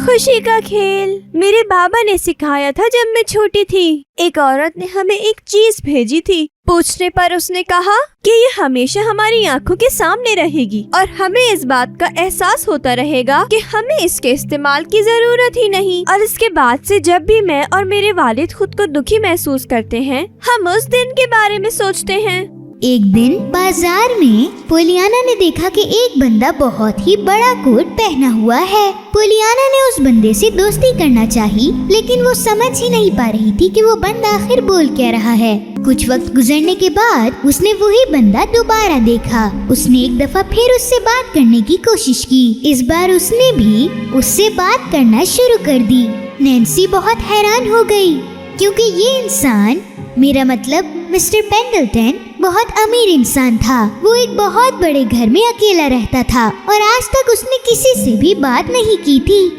खुशी का खेल मेरे बाबा ने सिखाया था जब मैं छोटी थी। एक औरत ने हमें एक चीज भेजी थी। पूछने पर उसने कहा कि ये हमेशा हमारी आंखों के सामने रहेगी और हमें इस बात का एहसास होता रहेगा कि हमें इसके इस्तेमाल की जरूरत ही नहीं। और इसके बाद से जब भी मैं और मेरे वालिद खुद को दुखी महसूस करते हैं, हम उस दिन के बारे में सोचते हैं। एक दिन बाजार में पोलियाना ने देखा कि एक बंदा बहुत ही बड़ा कोट पहना हुआ है। पोलियाना ने उस बंदे से दोस्ती करना चाही, लेकिन वो समझ ही नहीं पा रही थी कि वो बंदा आखिर बोल क्या रहा है। कुछ वक्त गुजरने के बाद उसने वही बंदा दोबारा देखा। उसने एक दफा फिर उससे बात करने की कोशिश की। इस बार उसने भी उससे बात करना शुरू कर दी। नैन्सी बहुत हैरान हो गई, क्योंकि ये इंसान, मेरा मतलब मिस्टर पेंडल्टन, बहुत अमीर इंसान था। वो एक बहुत बड़े घर में अकेला रहता था और आज तक उसने किसी से भी बात नहीं की थी।